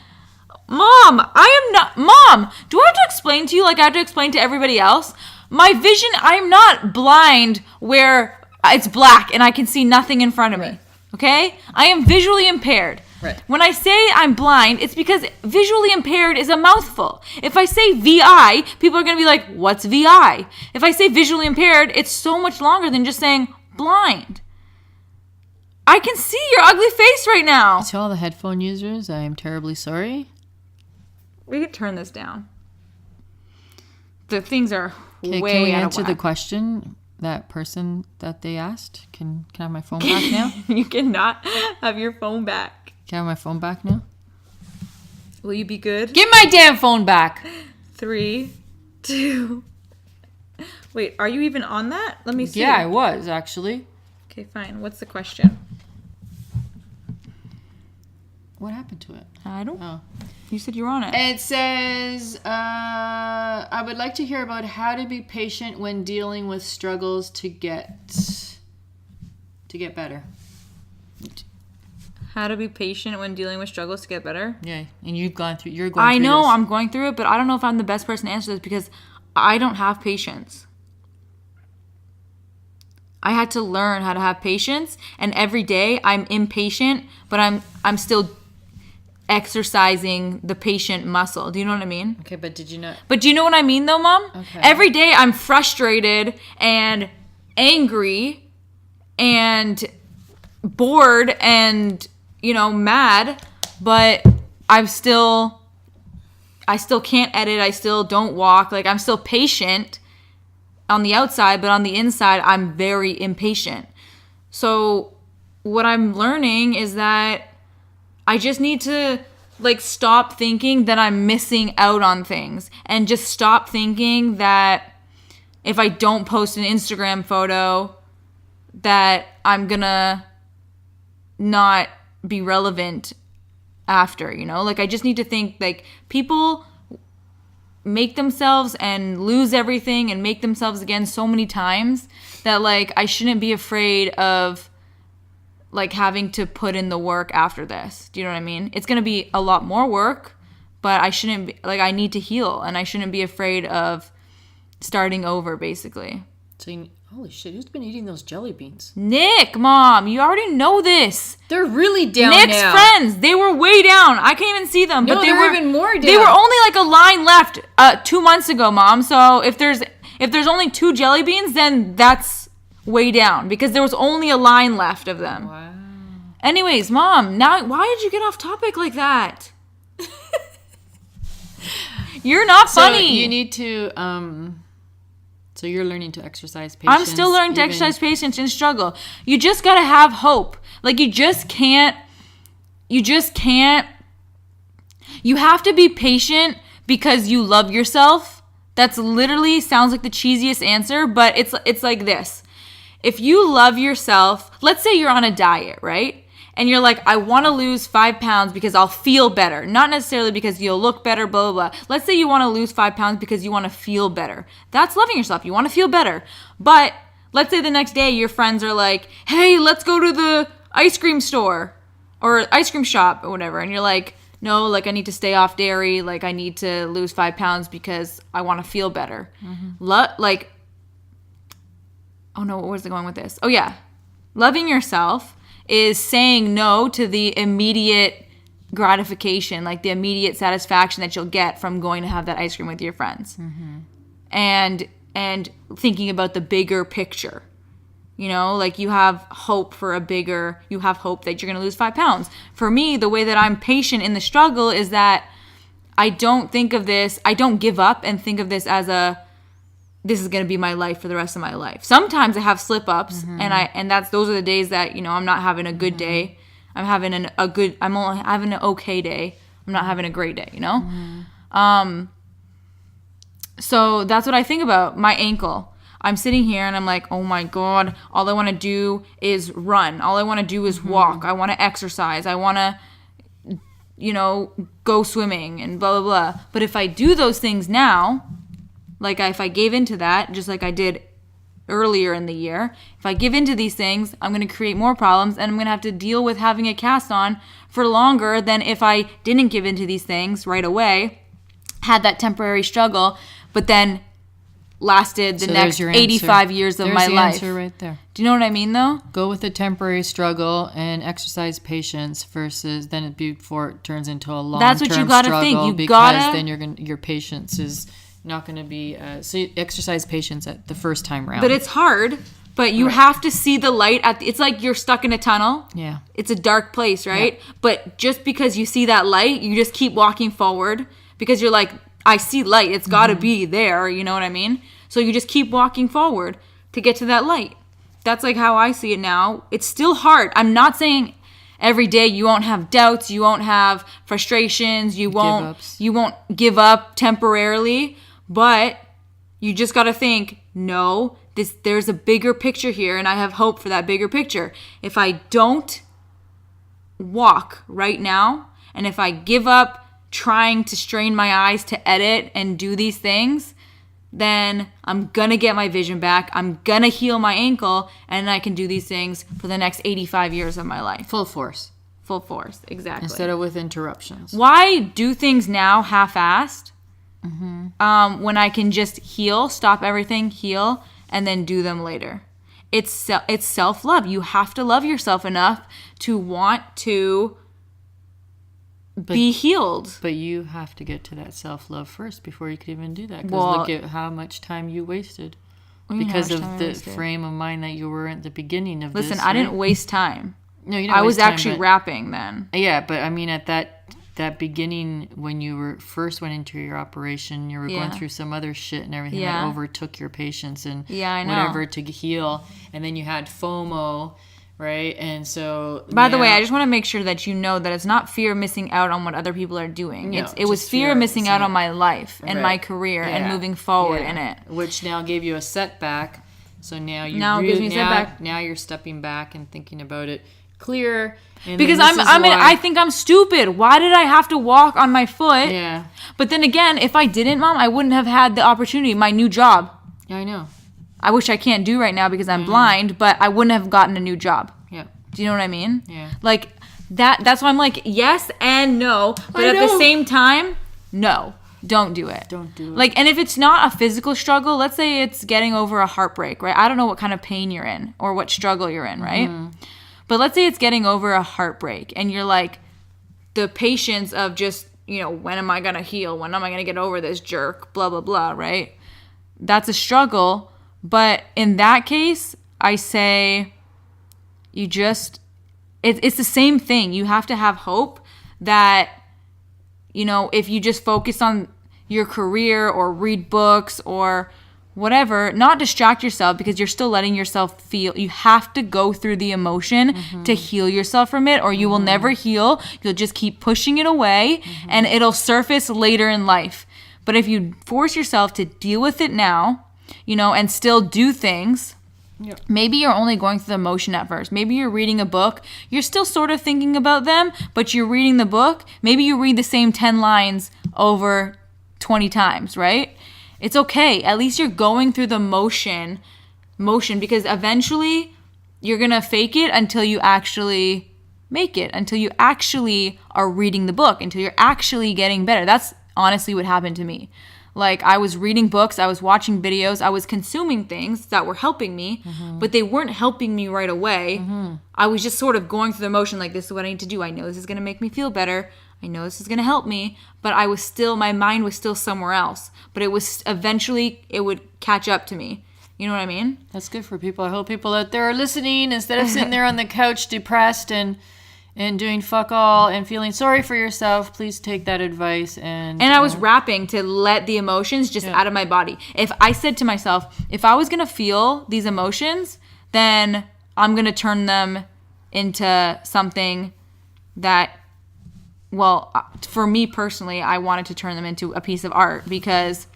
Mom, I am not... Mom, do I have to explain to you like I have to explain to everybody else? My vision, I'm not blind where it's black and I can see nothing in front of me. Okay? I am visually impaired. Right. When I say I'm blind, it's because visually impaired is a mouthful. If I say VI, people are going to be like, what's VI? If I say visually impaired, it's so much longer than just saying blind. I can see your ugly face right now. To all the headphone users, I am terribly sorry. We could turn this down. The things are way Can we out of answer whack. the question? That person that they asked? Can I have my phone back now? You cannot have your phone back. Can I have my phone back now? Will you be good? Give my damn phone back. 3, 2. Wait, are you even on that? Let me see. Yeah, I was actually. Okay, fine. What's the question? What happened to it? I don't know. You said you were on it. It says, I would like to hear about how to be patient when dealing with struggles to get better. How to be patient when dealing with struggles to get better? Yeah, and you're going through I know, this. I'm going through it, but I don't know if I'm the best person to answer this because I don't have patience. I had to learn how to have patience, and every day I'm impatient, but I'm still exercising the patient muscle. Do you know what I mean? Okay, but did you not? But do you know what I mean though, Mom? Okay. Every day I'm frustrated and angry and bored and, mad, but I still can't edit. I still don't walk. Like, I'm still patient on the outside, but on the inside, I'm very impatient. So what I'm learning is that I just need to stop thinking that I'm missing out on things and just stop thinking that if I don't post an Instagram photo that I'm gonna not be relevant after, you know? Like, I just need to think, like, people make themselves and lose everything and make themselves again so many times that, like, I shouldn't be afraid of, like, having to put in the work after this. Do you know what I mean? It's going to be a lot more work, but I shouldn't be, like, I need to heal, and I shouldn't be afraid of starting over, basically. So, holy shit, who's been eating those jelly beans? Nick, Mom, you already know this. They're really down Nick's now. friends, they were way down. I can't even see them. No, but they were even more down. They were only like a line left 2 months ago, Mom. So if there's only 2 jelly beans, then that's way down because there was only a line left of them. Wow. Anyways, Mom, now why did you get off topic like that? You're not funny. So you need to so you're learning to exercise patience. I'm still learning to exercise patience and struggle. You just got to have hope. Like, you have to be patient because you love yourself. That's literally sounds like the cheesiest answer, but it's like this. If you love yourself, let's say you're on a diet, right? And you're like, I want to lose 5 pounds because I'll feel better. Not necessarily because you'll look better, blah, blah, blah. Let's say you want to lose 5 pounds because you want to feel better. That's loving yourself. You want to feel better. But let's say the next day your friends are like, hey, let's go to the ice cream store or ice cream shop or whatever. And you're like, no, like, I need to stay off dairy. Like, I need to lose 5 pounds because I want to feel better. Mm-hmm. Oh no, where's it going with this? Oh yeah. Loving yourself is saying no to the immediate gratification, like the immediate satisfaction that you'll get from going to have that ice cream with your friends. Mm-hmm. And thinking about the bigger picture. You know, like, you have hope that you're going to lose 5 pounds. For me, the way that I'm patient in the struggle is that I don't give up and think of this as this is going to be my life for the rest of my life. Sometimes I have slip-ups, mm-hmm. and those are the days that, you know, I'm not having a good mm-hmm. day. I'm only having an okay day. I'm not having a great day, you know? Mm-hmm. So that's what I think about. My ankle. I'm sitting here and I'm like, oh my God, all I want to do is run. All I want to do is mm-hmm. walk. I want to exercise. I want to, you know, go swimming and blah, blah, blah. But if I do those things now, like, if I gave into that, just like I did earlier in the year, if I give into these things, I'm going to create more problems, and I'm going to have to deal with having a cast on for longer than if I didn't give into these things right away, had that temporary struggle, but then lasted the next 85 years of my life. There's the answer right there. Do you know what I mean, though? Go with the temporary struggle and exercise patience versus before it turns into a long-term struggle. That's what you got to think. Because then your patience is not going to be so you exercise patience at the first time round. But it's hard. But you have to see the light it's like you're stuck in a tunnel. Yeah. It's a dark place, right? Yeah. But just because you see that light, you just keep walking forward because you're like, I see light. It's got to mm-hmm. be there. You know what I mean? So you just keep walking forward to get to that light. That's like how I see it now. It's still hard. I'm not saying every day you won't have doubts, you won't have frustrations, you won't give up temporarily. But you just got to think, no, there's a bigger picture here, and I have hope for that bigger picture. If I don't walk right now, and if I give up trying to strain my eyes to edit and do these things, then I'm going to get my vision back. I'm going to heal my ankle, and I can do these things for the next 85 years of my life. Full force, exactly. Instead of with interruptions. Why do things now half-assed? Mm-hmm. When I can just stop everything, heal, and then do them later. It's self-love. You have to love yourself enough to want to be healed. But you have to get to that self-love first before you can even do that. Because look at how much time you wasted. Because of the frame of mind that you were at the beginning of this. Listen, I didn't waste time. No, you didn't. I was actually rapping then. Yeah, but I mean at that beginning when you first went into your operation, you were going through some other shit and everything that overtook your patience and whatever to heal. And then you had FOMO, right? And so... By the way, I just want to make sure that you know that it's not fear of missing out on what other people are doing. No, it was fear of missing out on my life and my career and moving forward in it. Which now gave you a setback. So now gives me a setback. Now you're stepping back and thinking about it clear. Because I think I'm stupid. Why did I have to walk on my foot? Yeah. But then again, if I didn't, Mom, I wouldn't have had the opportunity, my new job. Yeah, I know. I wish I can't do right now because I'm blind, but I wouldn't have gotten a new job. Yeah. Do you know what I mean? Yeah. Like, that's why I'm like, yes and no. But at the same time, no. Don't do it. Don't do it. Like, and if it's not a physical struggle, let's say it's getting over a heartbreak, right? I don't know what kind of pain you're in or what struggle you're in, right? Mm-hmm. But let's say it's getting over a heartbreak and you're like, the patience of just, when am I going to heal? When am I going to get over this jerk? Blah, blah, blah, right? That's a struggle. But in that case, I say it's the same thing. You have to have hope that, if you just focus on your career or read books or whatever, not distract yourself because you're still letting yourself feel. You have to go through the emotion to heal yourself from it, or you will never heal. You'll just keep pushing it away and it'll surface later in life. But if you force yourself to deal with it now, and still do things, maybe you're only going through the emotion at first. Maybe you're reading a book. You're still sort of thinking about them, but you're reading the book. Maybe you read the same 10 lines over 20 times, right? It's okay. At least you're going through the motion because eventually you're going to fake it until you actually make it, until you actually are reading the book, until you're actually getting better. That's honestly what happened to me. Like, I was reading books, I was watching videos, I was consuming things that were helping me, but they weren't helping me right away. I was just sort of going through the motion, like, this is what I need to do. I know this is going to make me feel better. I know this is going to help me, but my mind was still somewhere else. But eventually it would catch up to me. You know what I mean? That's good for people. I hope people out there are listening instead of sitting there on the couch depressed and doing fuck all and feeling sorry for yourself. Please take that advice. And I was rapping to let the emotions just out of my body. If I said to myself, if I was going to feel these emotions, then I'm going to turn them into something that, well, for me personally, I wanted to turn them into a piece of art because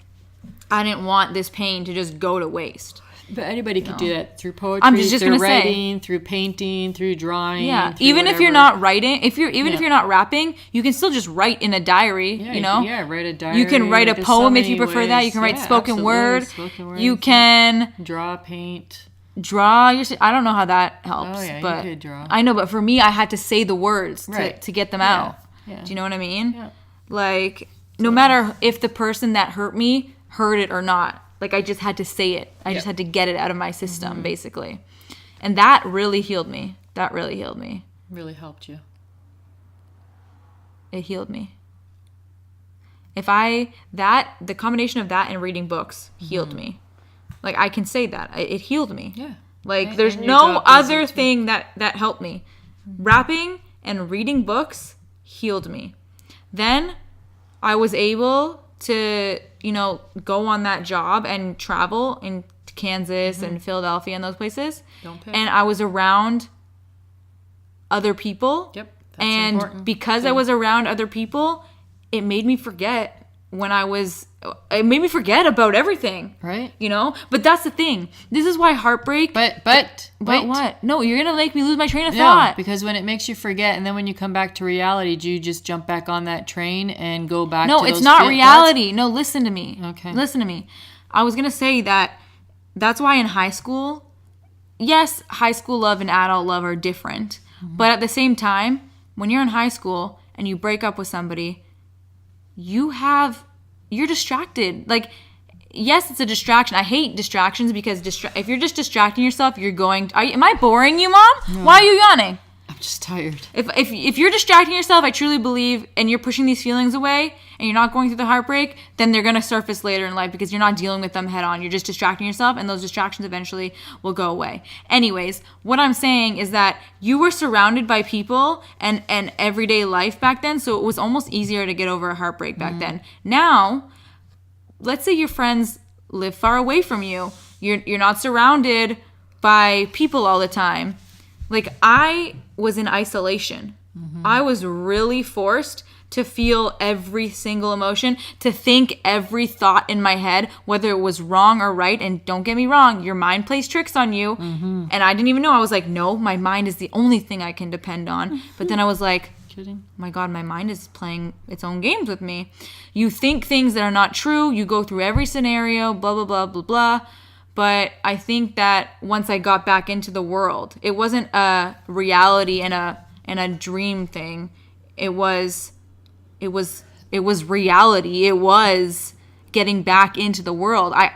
I didn't want this pain to just go to waste. But anybody could do that through poetry, through writing, through painting, through drawing. Yeah, even if you're not writing, if you're not rapping, you can still just write in a diary. Yeah, write a diary. You can write a poem if you prefer that. You can write spoken word. You can draw, paint. Draw. I don't know how that helps. Oh yeah, but you could draw. I know, but for me, I had to say the words to get them out. Yeah. Do you know what I mean? Yeah. Like, no matter if the person that hurt me heard it or not. Like, I just had to say it. I just had to get it out of my system, basically. And that really healed me. Really helped you. It healed me. The combination of that and reading books healed me. Like, I can say that. It healed me. Yeah. Like, there's no other thing that helped me. Rapping and reading books healed me. Then I was able to, go on that job and travel in Kansas and Philadelphia and those places. And I was around other people. Yep. That's and important. Because I was around other people, it made me forget it made me forget about everything. Right. But that's the thing. This is why heartbreak. But what? No, you're going to make me lose my train of thought. Because when it makes you forget, and then when you come back to reality, do you just jump back on that train and go back to those No, it's not reality. No, listen to me. Okay. Listen to me. I was going to say that's why in high school, yes, high school love and adult love are different. But at the same time, when you're in high school and you break up with somebody, you're distracted. Like, yes, it's a distraction. I hate distractions because if you're just distracting yourself, am I boring you, Mom? No. Why are you yawning? I'm just tired. If you're distracting yourself, I truly believe, and you're pushing these feelings away and you're not going through the heartbreak, then they're going to surface later in life because you're not dealing with them head on. You're just distracting yourself, and those distractions eventually will go away. Anyways, what I'm saying is that you were surrounded by people and everyday life back then, so it was almost easier to get over a heartbreak back then. Now, let's say your friends live far away from you. You're not surrounded by people all the time. Like, I was in isolation. I was really forced to feel every single emotion, to think every thought in my head, whether it was wrong or right. And don't get me wrong, your mind plays tricks on you. Mm-hmm. And I didn't even know. I was like, no, my mind is the only thing I can depend on. Mm-hmm. But then I was like, kidding. My God, my mind is playing its own games with me. You think things that are not true. You go through every scenario, blah, blah, blah, blah, blah. But I think that once I got back into the world, it wasn't a reality and a dream thing. It was reality. It was getting back into the world. I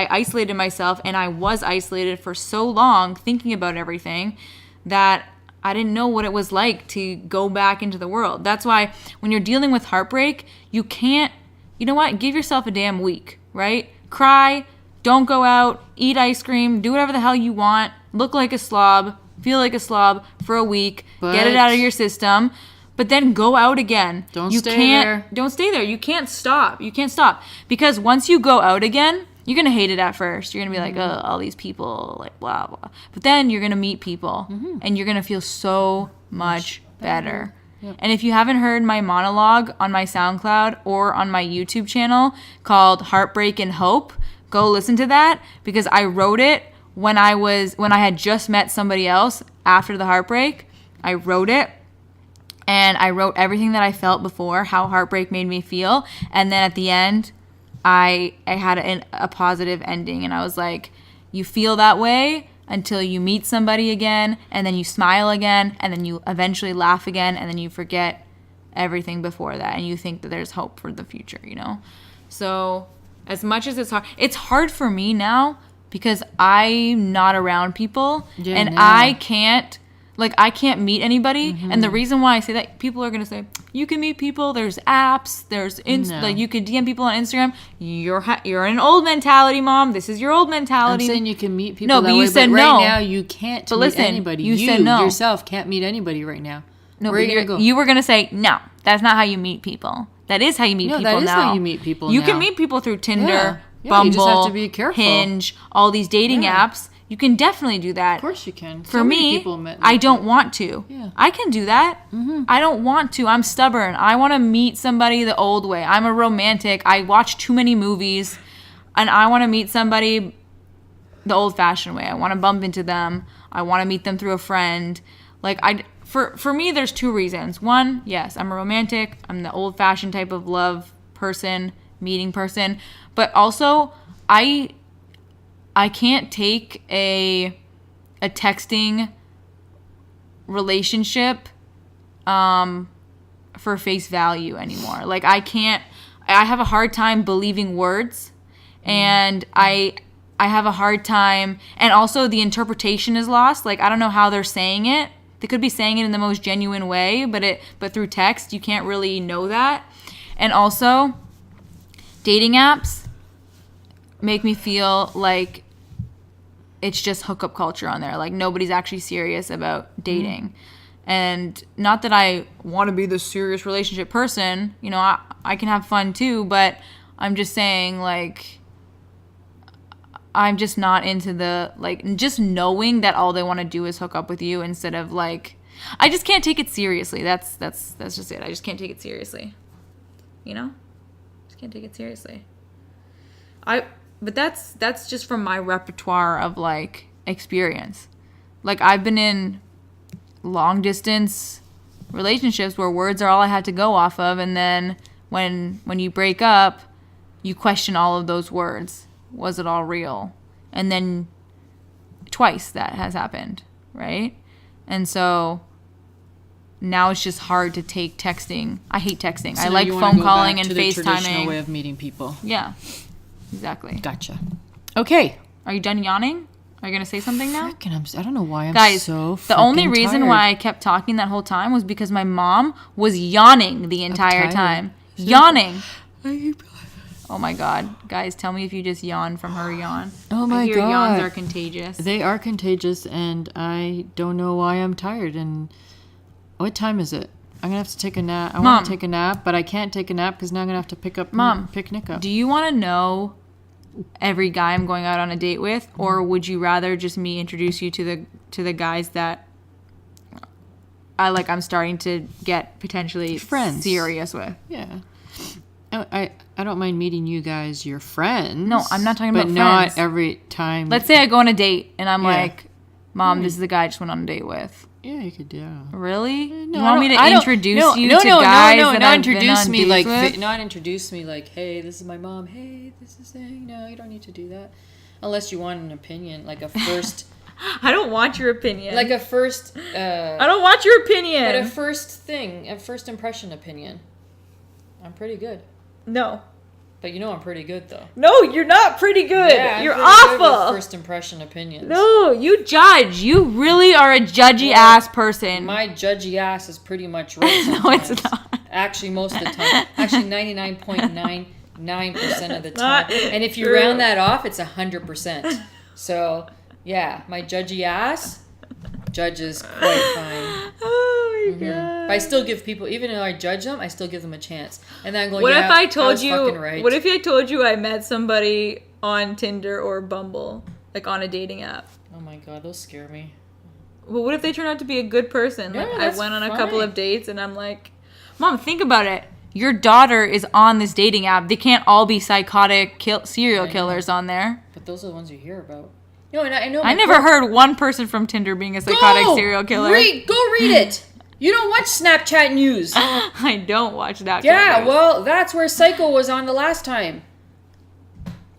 isolated myself, and I was isolated for so long thinking about everything that I didn't know what it was like to go back into the world. That's why when you're dealing with heartbreak, you can't, you know what? Give yourself a damn week, right? Cry, don't go out, eat ice cream, do whatever the hell you want, look like a slob, feel like a slob for a week, get it out of your system. But then go out again. Don't stay there. You can't stop. Because once you go out again, you're going to hate it at first. You're going to be like, oh, all these people, like, blah, blah. But then you're going to meet people, and you're going to feel so much better. Yep. And if you haven't heard my monologue on my SoundCloud or on my YouTube channel called Heartbreak and Hope, go listen to that, because I wrote it when I had just met somebody else after the heartbreak. I wrote it. And I wrote everything that I felt before, how heartbreak made me feel. And then at the end, I had a positive ending. And I was like, you feel that way until you meet somebody again. And then you smile again. And then you eventually laugh again. And then you forget everything before that. And you think that there's hope for the future, you know? So as much as it's hard for me now because I'm not around people. Yeah, and I can't meet anybody. Mm-hmm. And the reason why I say that, people are going to say, you can meet people. There's apps. Like you can DM people on Instagram. You're in an old mentality, Mom. This is your old mentality. I'm saying you can meet people that way, but right now you can't meet anybody. You said no. Yourself can't meet anybody right now. No, where are you going to go? You were going to say, no, that's not how you meet people. That is how you meet people now. That is how you meet people now. You can meet people through Tinder, Bumble, you just have to be careful. Hinge, all these dating apps. You can definitely do that. Of course you can. For me, I don't want to. Yeah. I can do that. Mm-hmm. I don't want to. I'm stubborn. I want to meet somebody the old way. I'm a romantic. I watch too many movies. And I want to meet somebody the old-fashioned way. I want to bump into them. I want to meet them through a friend. For me, there's two reasons. One, yes, I'm a romantic. I'm the old-fashioned type of love person, meeting person. But also, I can't take a texting relationship for face value anymore. Like I have a hard time believing words, and I have a hard time, and also the interpretation is lost. Like I don't know how they're saying it. They could be saying it in the most genuine way, but through text you can't really know that. And also dating apps make me feel like it's just hookup culture on there. Like nobody's actually serious about dating. Mm-hmm. And not that I want to be the serious relationship person. You know, I can have fun too, but I'm just saying, like, I'm just not into the, like, just knowing that all they want to do is hook up with you instead of, like, I just can't take it seriously. That's just it. I just can't take it seriously. You know? Just can't take it seriously. But that's just from my repertoire of, like, experience. Like, I've been in long distance relationships where words are all I had to go off of, and then when you break up, you question all of those words. Was it all real? And then twice that has happened, right? And so now it's just hard to take texting. I hate texting. So I like phone calling and FaceTiming. The traditional way of meeting people. Yeah, exactly. Gotcha. Okay. Are you done yawning? Are you going to say something now? I don't know why I'm Guys, so the only reason why I kept talking that whole time was because my mom was yawning the entire time. Yawning. Oh my God. Guys, tell me if you just yawn from her yawn. Oh my God. Yawns are contagious. They are contagious, and I don't know why I'm tired. And what time is it? I'm going to have to take a nap. I want to take a nap, but I can't take a nap because now I'm going to have to pick Nick up. Do you want to know every guy I'm going out on a date with, or would you rather just me introduce you to the guys that I'm starting to get potentially friends serious with. Yeah. I don't mind meeting you guys, your friends. No, I'm not talking about friends. But not every time. Let's say I go on a date and I'm like, Mom, this is the guy I just went on a date with. Yeah, you could do. Really? No, you want me to introduce you to guys that I've been on dates with? Not introduce me like, hey, this is my mom. Hey, this is thing. No, you don't need to do that. Unless you want an opinion, like a first... I don't want your opinion. Like a first... I don't want your opinion. But a first impression opinion. I'm pretty good. No. But you know I'm pretty good, though. No, you're not pretty good. Yeah, you're awful. Good with first impression opinions. No, you judge. You really are a judgy-ass person. My judgy ass is pretty much right sometimes. No, it's not. Actually, most of the time. Actually, 99.99% of the time. And if you round that off, it's 100%. So, yeah, my judgy ass judges quite fine. Oh, my God. But I still give people, even though I judge them, I still give them a chance. And then I'm going, what if I told you? Right. What if I told you I met somebody on Tinder or Bumble, like on a dating app? Oh my God, those scare me. Well, what if they turn out to be a good person? Yeah, like I went on a couple of dates and I'm like, Mom, think about it. Your daughter is on this dating app. They can't all be psychotic serial killers on there. But those are the ones you hear about. No, and I know. I never heard one person from Tinder being a psychotic serial killer. Go read it. You don't watch Snapchat news. I don't watch Snapchat news. Well, that's where Psycho was on the last time.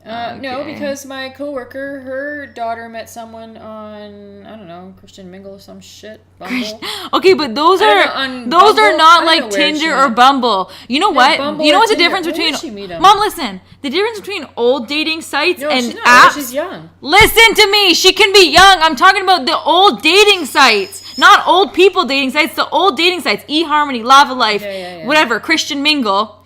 Okay. No, because my coworker, her daughter met someone on, I don't know, Christian Mingle or some shit. Bumble. Okay, but those are not like Tinder or Bumble. You know what? You know what's the difference between... Mom, listen. The difference between old dating sites and apps... She's young. Listen to me. She can be young. I'm talking about the old dating sites. Not old people dating sites. The old dating sites. eHarmony, Lava Life, whatever. Christian Mingle.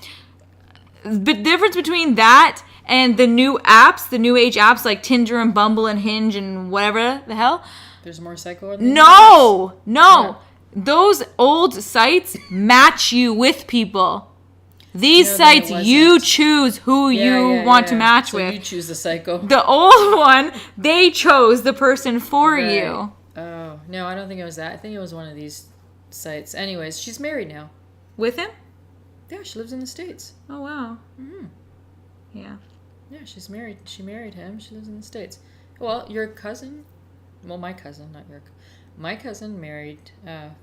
The difference between that... and the new apps, the new age apps like Tinder and Bumble and Hinge and whatever the hell. There's more psycho in No. Those old sites match you with people. These sites, you choose who you want to match with. You choose the psycho. The old one, they chose the person for you. Oh, no, I don't think it was that. I think it was one of these sites. Anyways, she's married now. With him? Yeah, she lives in the States. Oh, wow. Mm-hmm. Yeah. Yeah, she's married. She married him. She lives in the States. Well, your cousin... Well, my cousin, not your... My cousin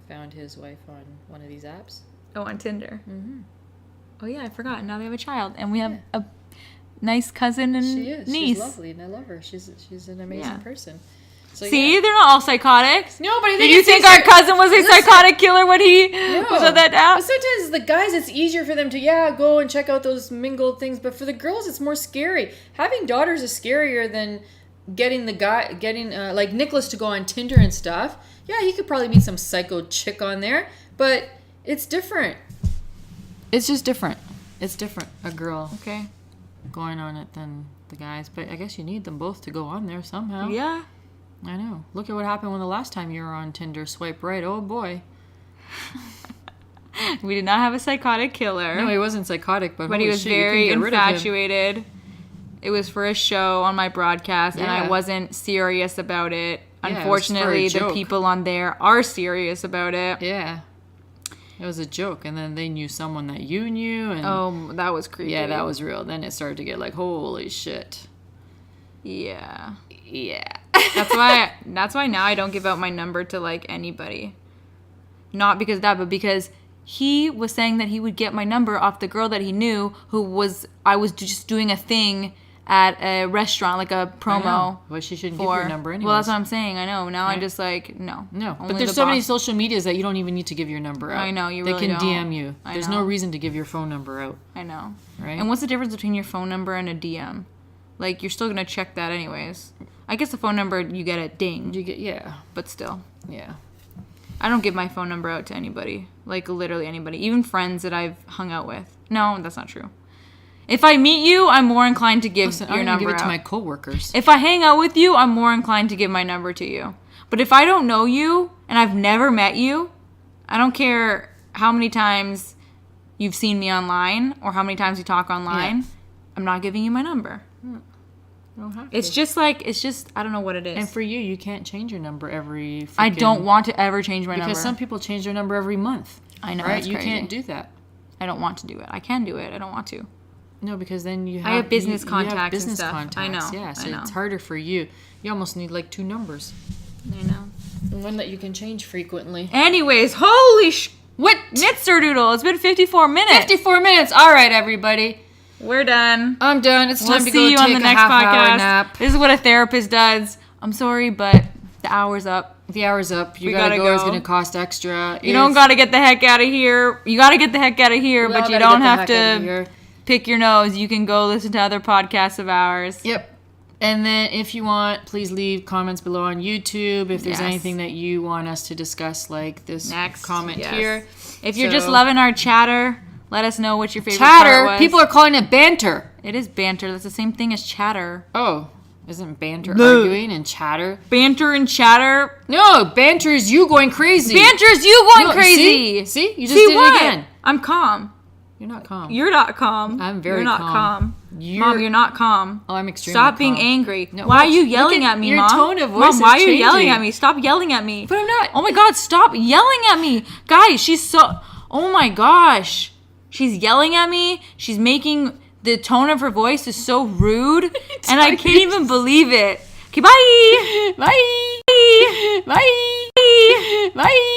found his wife on one of these apps. Oh, on Tinder. Mm-hmm. Oh, yeah, I forgot. Now they have a child. And we have a nice cousin and niece. She's lovely, and I love her. She's an amazing person. So, see, they're not all psychotics. No, but did you think our cousin was a psychotic killer when he was on that app? But sometimes the guys, it's easier for them to go and check out those mingled things. But for the girls, it's more scary. Having daughters is scarier than getting like Nicholas to go on Tinder and stuff. Yeah, he could probably meet some psycho chick on there, but it's different. It's just different. It's different. A girl, going on it than the guys. But I guess you need them both to go on there somehow. Yeah. I know. Look at what happened when the last time you were on Tinder. Swipe right. Oh, boy. We did not have a psychotic killer. No, he wasn't psychotic, but he was very infatuated. It was for a show on my broadcast, and I wasn't serious about it. Yeah, unfortunately, the people on there are serious about it. Yeah. It was a joke, and then they knew someone that you knew. And oh, that was creepy. Yeah, that was real. Then it started to get like, holy shit. Yeah. Yeah. That's why now I don't give out my number to like anybody. Not because of that, but because he was saying that he would get my number off the girl that he knew I was just doing a thing at a restaurant, like a promo. Well, she shouldn't give your number anyway. Well, that's what I'm saying. I know. Now I'm just like, no. But there's so many social medias that you don't even need to give your number out. I know, they can DM you. There's no reason to give your phone number out. I know. Right? And what's the difference between your phone number and a DM? Like, you're still going to check that anyways. I guess the phone number, you get it dinged. But still. Yeah. I don't give my phone number out to anybody. Like, literally anybody. Even friends that I've hung out with. No, that's not true. If I meet you, I'm more inclined to give your number out. I give it to my coworkers. If I hang out with you, I'm more inclined to give my number to you. But if I don't know you, and I've never met you, I don't care how many times you've seen me online, or how many times we talk online, I'm not giving you my number. It's just I don't know what it is. And for you can't change your number every. I don't want to ever change my number because some people change their number every month. I know, right? That's you crazy. Can't do that. I don't want to do it. I can do it. I don't want to. No, because then you have. I have business contacts. You have business and stuff. contacts. I know. Yeah, so it's harder for you. You almost need like 2 numbers. I know. One that you can change frequently. Anyways, holy what? Mitzer Doodle. It's been 54 minutes. 54 minutes. All right, everybody. We're done. I'm done. It's time to go see you take on the a next half-hour nap. This is what a therapist does. I'm sorry, but the hour's up. The hour's up. You gotta go. It's gonna cost extra. You don't gotta get the heck out of here. You gotta get the heck out of here, but you don't have to pick your nose. You can go listen to other podcasts of ours. Yep. And then if you want, please leave comments below on YouTube if there's anything that you want us to discuss, like this comment here. If you're just loving our chatter, let us know what your favorite part was. People are calling it banter. It is banter. That's the same thing as chatter. Oh, isn't banter arguing and chatter? Banter and chatter? No, banter is you going crazy. Banter is you going crazy. See? You just did it again. I'm calm. You're not calm. You're not calm. I'm very calm. You're not calm. Mom, you're not calm. Oh, I'm extremely Stop calm. being angry. No, why are you yelling at me, your Mom? Tone of voice Mom, why are you changing. yelling at me? Stop yelling at me. But I'm not. Oh my God, stop yelling at me. Guys, she's so... Oh my gosh. She's yelling at me. She's making... The tone of her voice is so rude. And I can't even believe it. Okay, bye. Bye. Bye. Bye. Bye.